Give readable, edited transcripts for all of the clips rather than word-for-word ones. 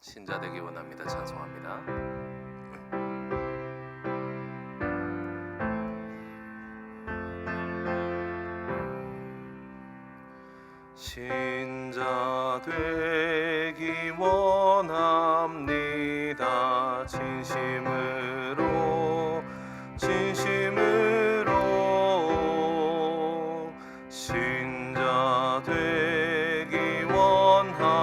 신자 되기 원합니다. 찬송합니다. 신자 되기 원합니다. 진심으로 신자 되기 원합니다.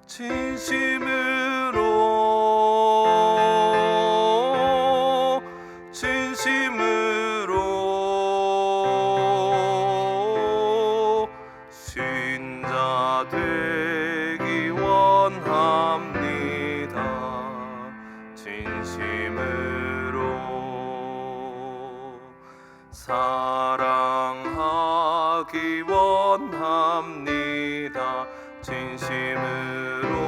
진심으로 신자 되기 원합니다. 진심으로 사랑하기 원합니다. 진심으로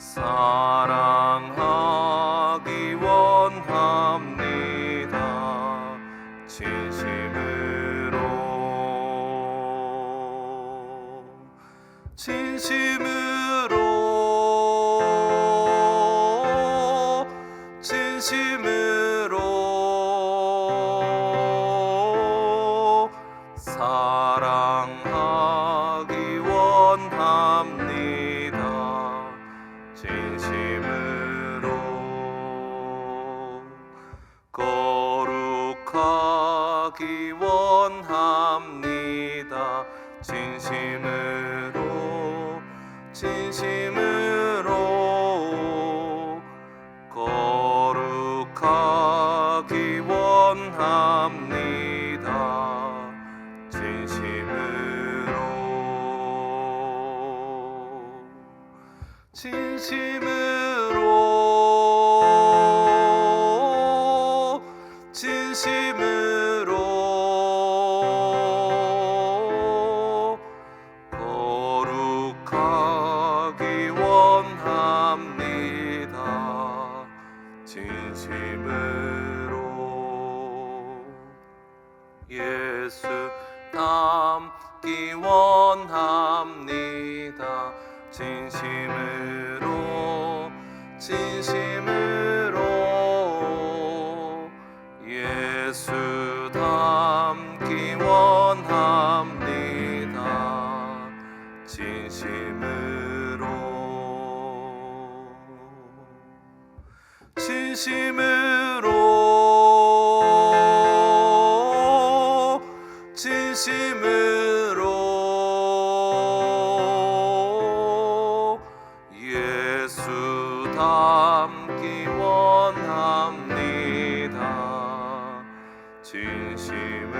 사랑하기 원합니다. 진심으로 사랑하기 원합니다. 진심으로 거룩하기 원합니다. 진심으로 거룩하기 원합니다. 진심으로 거룩하기 원합니다. 진심으로 예수 닮기 원합니다. 진심으로 예수 닮기 원합니다. 진심으로 예수 닮기 원합니다. 진심으로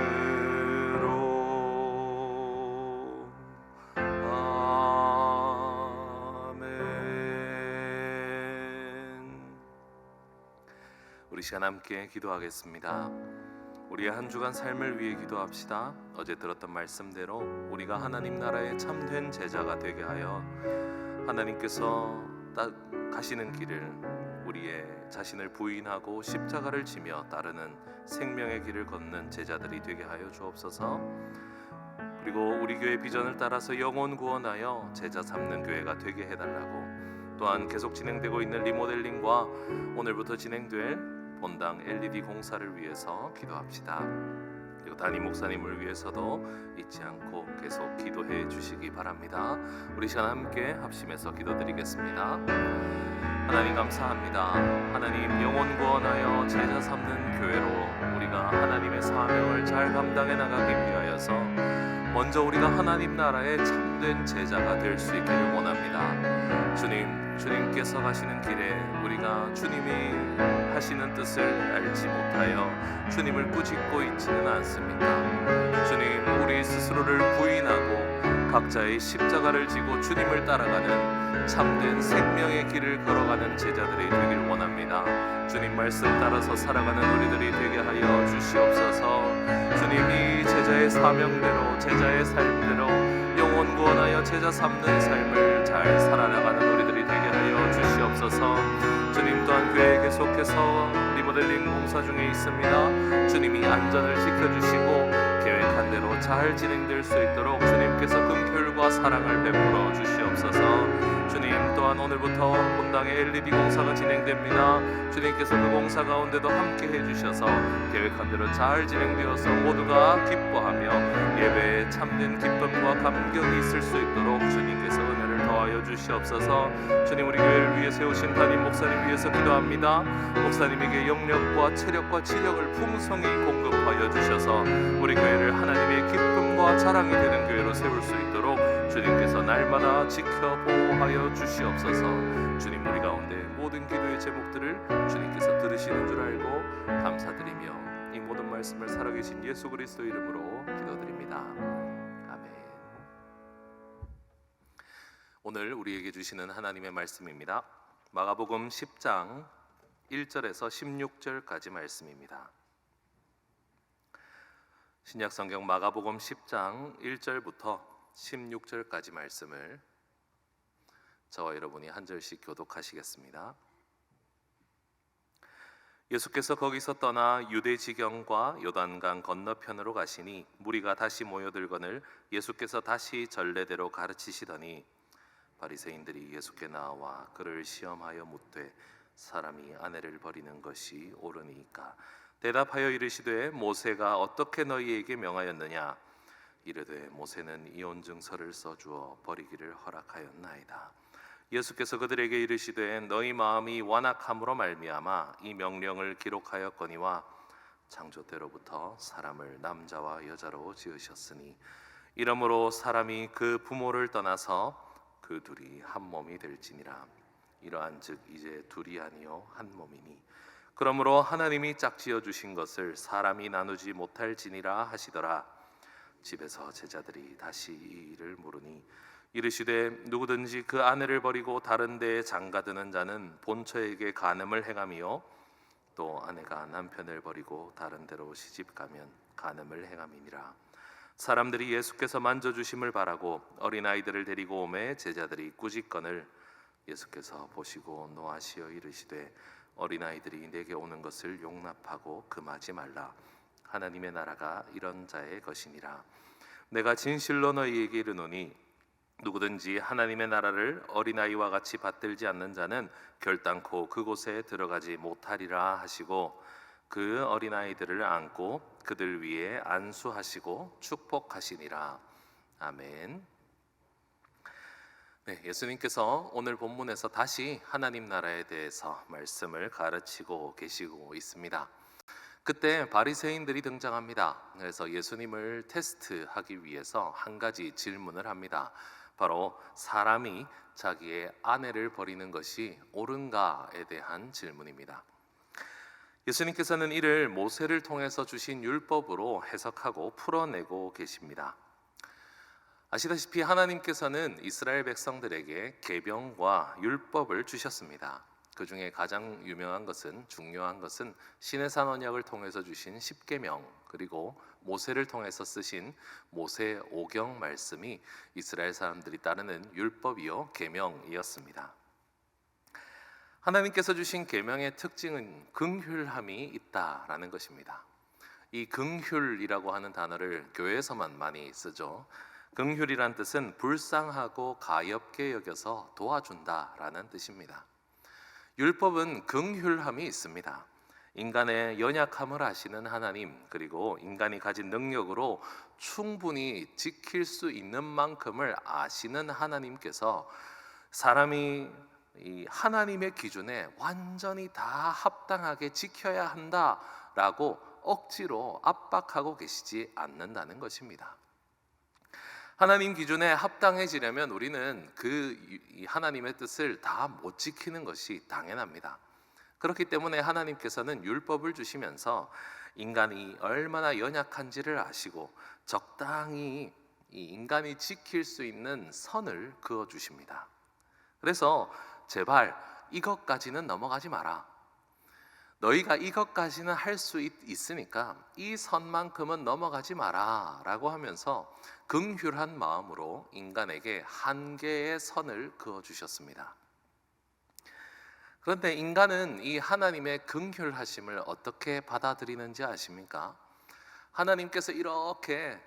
아멘. 우리 시간 함께 기도하겠습니다. 우리의 한 주간 삶을 위해 기도합시다. 어제 들었던 말씀대로 우리가 하나님 나라의 참된 제자가 되게 하여 하나님께서 가시는 길을 우리의 자신을 부인하고 십자가를 지며 따르는 생명의 길을 걷는 제자들이 되게 하여 주옵소서. 그리고 우리 교회 비전을 따라서 영혼 구원하여 제자 삼는 교회가 되게 해달라고, 또한 계속 진행되고 있는 리모델링과 오늘부터 진행될 본당 LED 공사를 위해서 기도합시다. 그리고 담임 목사님을 위해서도 잊지 않고 계속 기도해 주시기 바랍니다. 우리 시간 함께 합심해서 기도드리겠습니다. 하나님 감사합니다. 하나님 영혼 구원하여 제자 삼는 교회로 우리가 하나님의 사명을 잘 감당해 나가기 위하여서 먼저 우리가 하나님 나라의 참된 제자가 될 수 있기를 원합니다. 주님께서 가시는 길에 우리가 주님이 하시는 뜻을 알지 못하여 주님을 꾸짖고 있지는 않습니다. 주님, 우리 스스로를 부인하고 각자의 십자가를 지고 주님을 따라가는 참된 생명의 길을 걸어가는 제자들이 되길 원합니다. 주님 말씀 따라서 살아가는 우리들이 되게 하여 주시옵소서. 주님이 제자의 사명대로 제자의 삶대로 영혼 구원하여 제자 삼는 삶을 잘 살아나가는 우리들이 되게 하여 주시옵소서. 주시옵소서. 주님 또한 교회에 계속해서 리모델링 공사 중에 있습니다. 주님이 안전을 지켜주시고 계획한 대로 잘 진행될 수 있도록 주님께서 긍휼과 사랑을 베풀어 주시옵소서. 주님 또한 오늘부터 본당의 LED 공사가 진행됩니다. 주님께서 그 공사 가운데도 함께 해주셔서 계획한 대로 잘 진행되어서 모두가 기뻐하며 예배에 참된 기쁨과 감격이 있을 수 있도록 주님께서 은혜를 더하여 주시옵소서. 주님, 우리 교회를 위해 세우신 담임 목사님 위해서 기도합니다. 목사님에게 영력과 체력과 지력을 풍성히 공급하여 주셔서 우리 교회를 하나님의 기쁨과 자랑이 되는 교회로 세울 수 있도록 주님께서 날마다 지켜 보호하여 주시옵소서. 주님, 우리 가운데 모든 기도의 제목들을 주님께서 들으시는 줄 알고 감사드리며 이 모든 말씀을 살아계신 예수 그리스도 이름으로 기도드립니다. 아멘. 오늘 우리에게 주시는 하나님의 말씀입니다. 마가복음 10장 1절에서 16절까지 말씀입니다. 신약성경 마가복음 10장 1절부터 16절까지 말씀을 저와 여러분이 한 절씩 교독하시겠습니다. 예수께서 거기서 떠나 유대 지경과 요단강 건너편으로 가시니 무리가 다시 모여들거늘 예수께서 다시 전례대로 가르치시더니 바리새인들이 예수께 나와 그를 시험하여 묻되 사람이 아내를 버리는 것이 옳으니까 대답하여 이르시되 모세가 어떻게 너희에게 명하였느냐 이르되 모세는 이혼 증서를 써주어 버리기를 허락하였나이다. 예수께서 그들에게 이르시되 너희 마음이 완악함으로 말미암아 이 명령을 기록하였거니와 창조 때로부터 사람을 남자와 여자로 지으셨으니 이러므로 사람이 그 부모를 떠나서 그 둘이 한 몸이 될지니라. 이러한즉 이제 둘이 아니요 한 몸이니 그러므로 하나님이 짝지어 주신 것을 사람이 나누지 못할지니라 하시더라. 집에서 제자들이 다시 이 일을 물으니 이르시되 누구든지 그 아내를 버리고 다른 데에 장가드는 자는 본처에게 간음을 행함이요 또 아내가 남편을 버리고 다른 데로 시집가면 간음을 행함이니라. 사람들이 예수께서 만져주심을 바라고 어린아이들을 데리고 오매 제자들이 꾸짖거늘 예수께서 보시고 노하시어 이르시되 어린아이들이 내게 오는 것을 용납하고 금하지 말라. 하나님의 나라가 이런 자의 것이니라. 내가 진실로 너희에게 이르노니 누구든지 하나님의 나라를 어린아이와 같이 받들지 않는 자는 결단코 그곳에 들어가지 못하리라 하시고 그 어린아이들을 안고 그들 위에 안수하시고 축복하시니라. 아멘. 네, 예수님께서 오늘 본문에서 다시 하나님 나라에 대해서 말씀을 가르치고 계시고 있습니다. 그때 바리새인들이 등장합니다. 그래서 예수님을 테스트하기 위해서 한 가지 질문을 합니다. 바로 사람이 자기의 아내를 버리는 것이 옳은가에 대한 질문입니다. 예수님께서는 이를 모세를 통해서 주신 율법으로 해석하고 풀어내고 계십니다. 아시다시피 하나님께서는 이스라엘 백성들에게 계명과 율법을 주셨습니다. 그 중에 가장 유명한 것은 중요한 것은 시내산 언약을 통해서 주신 십계명 그리고 모세를 통해서 쓰신 모세 오경 말씀이 이스라엘 사람들이 따르는 율법이요 계명이었습니다. 하나님께서 주신 계명의 특징은 긍휼함이 있다라는 것입니다. 이 긍휼이라고 하는 단어를 교회에서만 많이 쓰죠. 긍휼이란 뜻은 불쌍하고 가엾게 여겨서 도와준다라는 뜻입니다. 율법은 긍휼함이 있습니다. 인간의 연약함을 아시는 하나님 그리고 인간이 가진 능력으로 충분히 지킬 수 있는 만큼을 아시는 하나님께서 사람이 이 하나님의 기준에 완전히 다 합당하게 지켜야 한다라고 억지로 압박하고 계시지 않는다는 것입니다. 하나님 기준에 합당해지려면 우리는 그 하나님의 뜻을 다 못 지키는 것이 당연합니다. 그렇기 때문에 하나님께서는 율법을 주시면서 인간이 얼마나 연약한지를 아시고 적당히 이 인간이 지킬 수 있는 선을 그어 주십니다. 그래서 제발 이것까지는 넘어가지 마라. 너희가 이것까지는 할 수 있으니까 이 선만큼은 넘어가지 마라 라고 하면서 긍휼한 마음으로 인간에게 한계의 선을 그어 주셨습니다. 그런데 인간은 이 하나님의 긍휼하심을 어떻게 받아들이는지 아십니까? 하나님께서 이렇게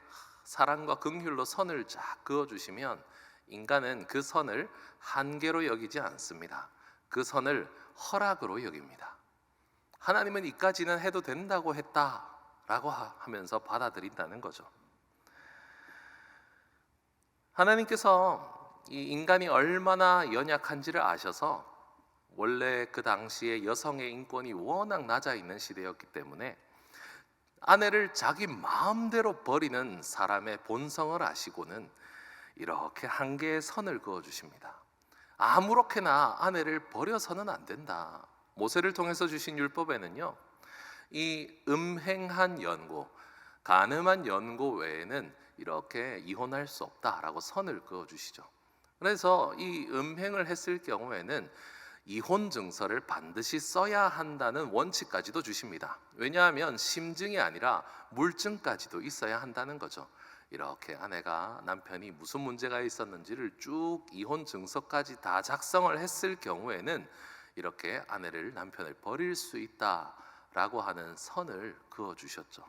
사랑과 긍휼로 선을 쫙 그어주시면 인간은 그 선을 한계로 여기지 않습니다. 그 선을 허락으로 여깁니다. 하나님은 이까지는 해도 된다고 했다라고 하면서 받아들인다는 거죠. 하나님께서 이 인간이 얼마나 연약한지를 아셔서 원래 그 당시에 여성의 인권이 워낙 낮아 있는 시대였기 때문에 아내를 자기 마음대로 버리는 사람의 본성을 아시고는 이렇게 한계의 선을 그어 주십니다. 아무렇게나 아내를 버려서는 안 된다. 모세를 통해서 주신 율법에는요, 이 음행한 연고, 간음한 연고 외에는 이렇게 이혼할 수 없다라고 선을 그어 주시죠. 그래서 이 음행을 했을 경우에는 이혼 증서를 반드시 써야 한다는 원칙까지도 주십니다. 왜냐하면 심증이 아니라 물증까지도 있어야 한다는 거죠. 이렇게 아내가 남편이 무슨 문제가 있었는지를 쭉 이혼 증서까지 다 작성을 했을 경우에는 이렇게 아내를 남편을 버릴 수 있다라고 하는 선을 그어 주셨죠.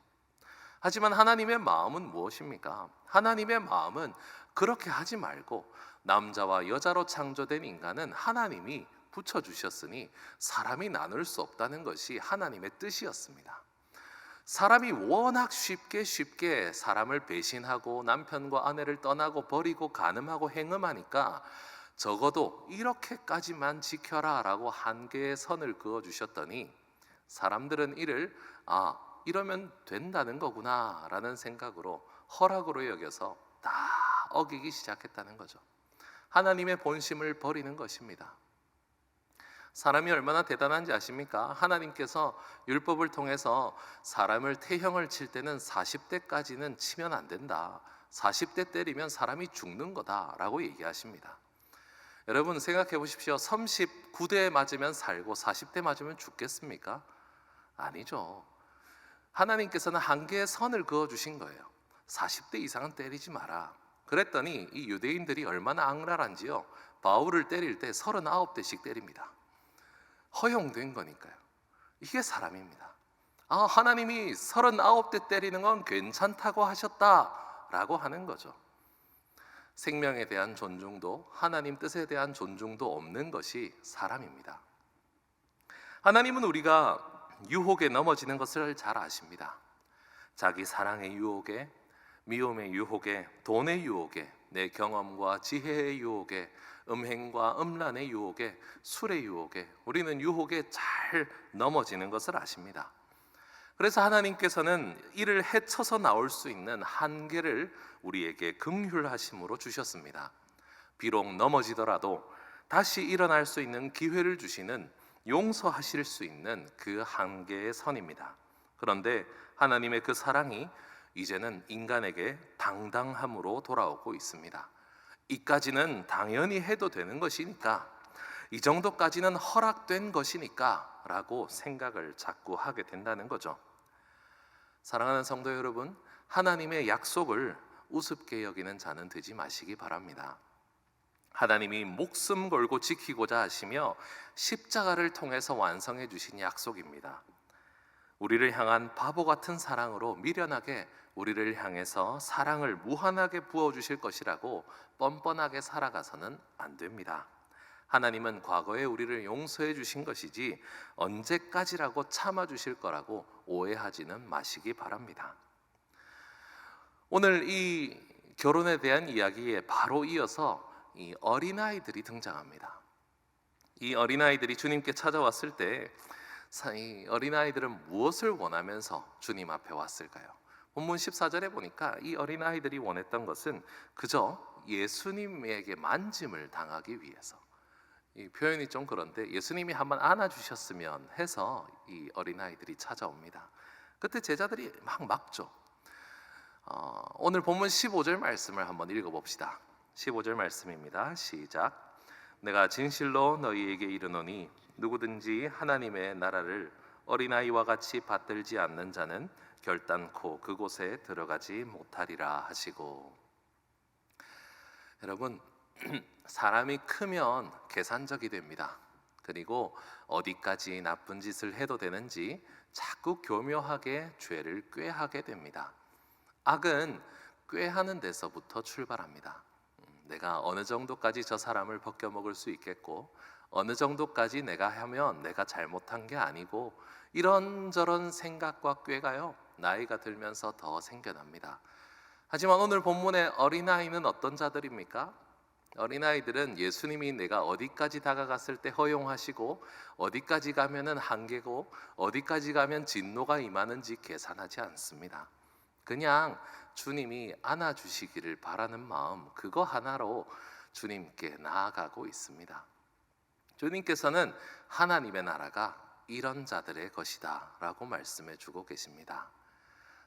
하지만 하나님의 마음은 무엇입니까? 하나님의 마음은 그렇게 하지 말고 남자와 여자로 창조된 인간은 하나님이 붙여주셨으니 사람이 나눌 수 없다는 것이 하나님의 뜻이었습니다. 사람이 워낙 쉽게 사람을 배신하고 남편과 아내를 떠나고 버리고 간음하고 행음하니까 적어도 이렇게까지만 지켜라 라고 한계의 선을 그어주셨더니 사람들은 이를 이러면 된다는 거구나 라는 생각으로 허락으로 여겨서 다 어기기 시작했다는 거죠. 하나님의 본심을 버리는 것입니다. 사람이 얼마나 대단한지 아십니까? 하나님께서 율법을 통해서 사람을 태형을 칠 때는 40대까지는 치면 안 된다. 40대 때리면 사람이 죽는 거다라고 얘기하십니다. 여러분 생각해 보십시오. 39대 맞으면 살고 40대 맞으면 죽겠습니까? 아니죠. 하나님께서는 한계의 선을 그어 주신 거예요. 40대 이상은 때리지 마라. 그랬더니 이 유대인들이 얼마나 악랄한지요. 바울을 때릴 때 39대씩 때립니다. 허용된 거니까요. 이게 사람입니다. 하나님이 39대 때리는 건 괜찮다고 하셨다라고 하는 거죠. 생명에 대한 존중도 하나님 뜻에 대한 존중도 없는 것이 사람입니다. 하나님은 우리가 유혹에 넘어지는 것을 잘 아십니다. 자기 사랑의 유혹에, 미움의 유혹에, 돈의 유혹에, 내 경험과 지혜의 유혹에, 음행과 음란의 유혹에, 술의 유혹에, 우리는 유혹에 잘 넘어지는 것을 아십니다. 그래서 하나님께서는 이를 헤쳐서 나올 수 있는 한계를 우리에게 긍휼하심으로 주셨습니다. 비록 넘어지더라도 다시 일어날 수 있는 기회를 주시는, 용서하실 수 있는 그 한계의 선입니다. 그런데 하나님의 그 사랑이 이제는 인간에게 당당함으로 돌아오고 있습니다. 이까지는 당연히 해도 되는 것이니까, 이 정도까지는 허락된 것이니까 라고 생각을 자꾸 하게 된다는 거죠. 사랑하는 성도 여러분, 하나님의 약속을 우습게 여기는 자는 되지 마시기 바랍니다. 하나님이 목숨 걸고 지키고자 하시며 십자가를 통해서 완성해 주신 약속입니다. 우리를 향한 바보 같은 사랑으로 미련하게 우리를 향해서 사랑을 무한하게 부어주실 것이라고 뻔뻔하게 살아가서는 안 됩니다. 하나님은 과거에 우리를 용서해 주신 것이지 언제까지라고 참아주실 거라고 오해하지는 마시기 바랍니다. 오늘 이 결혼에 대한 이야기에 바로 이어서 이 어린아이들이 등장합니다. 이 어린아이들이 주님께 찾아왔을 때 이 어린아이들은 무엇을 원하면서 주님 앞에 왔을까요? 본문 14절에 보니까 이 어린아이들이 원했던 것은 그저 예수님에게 만짐을 당하기 위해서, 이 표현이 좀 그런데 예수님이 한번 안아주셨으면 해서 이 어린아이들이 찾아옵니다. 그때 제자들이 막 막죠. 오늘 본문 15절 말씀을 한번 읽어봅시다. 15절 말씀입니다. 시작. 내가 진실로 너희에게 이르노니 누구든지 하나님의 나라를 어린아이와 같이 받들지 않는 자는 결단코 그곳에 들어가지 못하리라 하시고. 여러분, 사람이 크면 계산적이 됩니다. 그리고 어디까지 나쁜 짓을 해도 되는지 자꾸 교묘하게 죄를 꾀하게 됩니다. 악은 꾀하는 데서부터 출발합니다. 내가 어느 정도까지 저 사람을 벗겨먹을 수 있겠고, 어느 정도까지 내가 하면 내가 잘못한 게 아니고, 이런저런 생각과 꾀가요, 나이가 들면서 더 생겨납니다. 하지만 오늘 본문의 어린아이는 어떤 자들입니까? 어린아이들은 예수님이 내가 어디까지 다가갔을 때 허용하시고, 어디까지 가면은 한계고, 어디까지 가면 진노가 임하는지 계산하지 않습니다. 그냥 주님이 안아주시기를 바라는 마음, 그거 하나로 주님께 나아가고 있습니다. 주님께서는 하나님의 나라가 이런 자들의 것이다 라고 말씀해 주고 계십니다.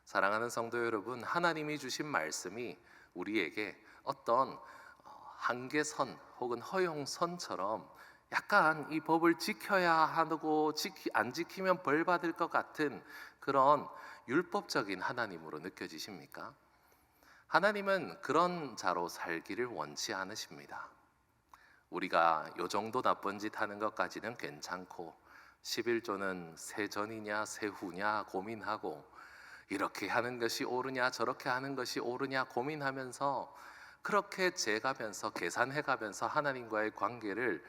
사랑하는 성도 여러분, 하나님이 주신 말씀이 우리에게 어떤 한계선 혹은 허용선처럼 약간 이 법을 지켜야 하고 안 지키면 벌 받을 것 같은 그런 율법적인 하나님으로 느껴지십니까? 하나님은 그런 자로 살기를 원치 않으십니다. 우리가 요 정도 나쁜 짓 하는 것까지는 괜찮고, 11조는 세전이냐 세후냐 고민하고, 이렇게 하는 것이 옳으냐 저렇게 하는 것이 옳으냐 고민하면서 그렇게 재가면서 계산해가면서 하나님과의 관계를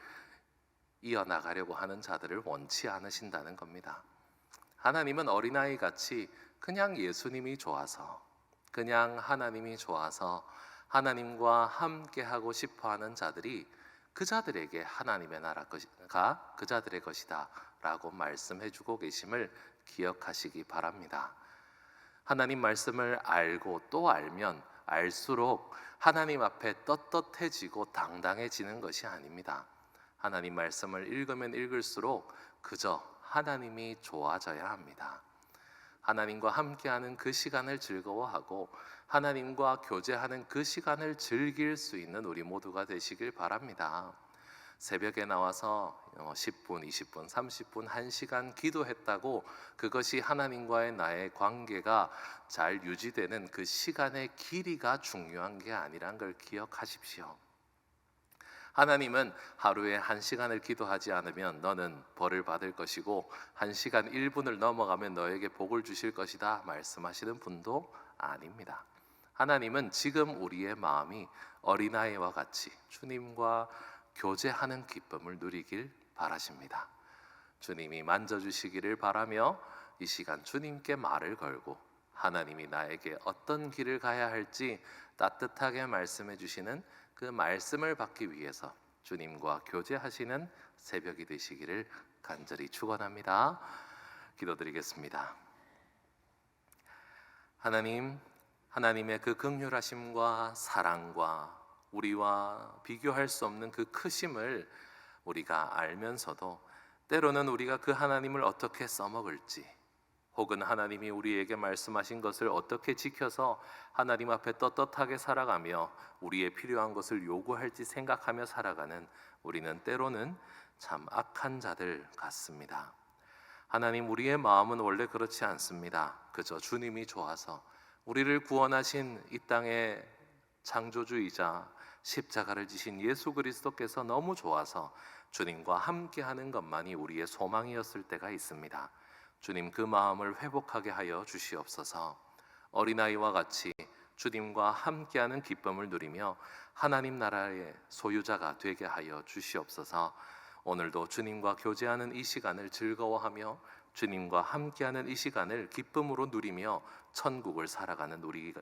이어나가려고 하는 자들을 원치 않으신다는 겁니다. 하나님은 어린아이 같이 그냥 예수님이 좋아서, 그냥 하나님이 좋아서 하나님과 함께하고 싶어하는 자들이 그 자들에게 하나님의 나라가 그 자들의 것이다 라고 말씀해주고 계심을 기억하시기 바랍니다. 하나님 말씀을 알고 또 알면 알수록 하나님 앞에 떳떳해지고 당당해지는 것이 아닙니다. 하나님 말씀을 읽으면 읽을수록 그저 하나님이 좋아져야 합니다. 하나님과 함께하는 그 시간을 즐거워하고 하나님과 교제하는 그 시간을 즐길 수 있는 우리 모두가 되시길 바랍니다. 새벽에 나와서 10분, 20분, 30분, 1시간 기도했다고 그것이 하나님과의 나의 관계가 잘 유지되는 그 시간의 길이가 중요한 게 아니란 걸 기억하십시오. 하나님은 하루에 1시간을 기도하지 않으면 너는 벌을 받을 것이고 1시간 1분을 넘어가면 너에게 복을 주실 것이다 말씀하시는 분도 아닙니다. 하나님은 지금 우리의 마음이 어린아이와 같이 주님과 교제하는 기쁨을 누리길 바라십니다. 주님이 만져주시기를 바라며 이 시간 주님께 말을 걸고 하나님이 나에게 어떤 길을 가야 할지 따뜻하게 말씀해 주시는 그 말씀을 받기 위해서 주님과 교제하시는 새벽이 되시기를 간절히 축원합니다. 기도드리겠습니다. 하나님, 하나님의 그 긍휼하심과 사랑과 우리와 비교할 수 없는 그 크심을 우리가 알면서도 때로는 우리가 그 하나님을 어떻게 써먹을지, 혹은 하나님이 우리에게 말씀하신 것을 어떻게 지켜서 하나님 앞에 떳떳하게 살아가며 우리의 필요한 것을 요구할지 생각하며 살아가는 우리는 때로는 참 악한 자들 같습니다. 하나님, 우리의 마음은 원래 그렇지 않습니다. 그저 주님이 좋아서 우리를 구원하신 이 땅의 창조주이자 십자가를 지신 예수 그리스도께서 너무 좋아서 주님과 함께하는 것만이 우리의 소망이었을 때가 있습니다. 주님, 그 마음을 회복하게 하여 주시옵소서. 어린아이와 같이 주님과 함께하는 기쁨을 누리며 하나님 나라의 소유자가 되게 하여 주시옵소서. 오늘도 주님과 교제하는 이 시간을 즐거워하며 주님과 함께하는 이 시간을 기쁨으로 누리며 천국을 살아가는 우리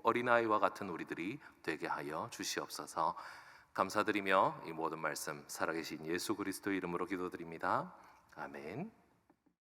어린아이와 같은 우리들이 되게 하여 주시옵소서. 감사드리며 이 모든 말씀 살아계신 예수 그리스도의 이름으로 기도드립니다. 아멘.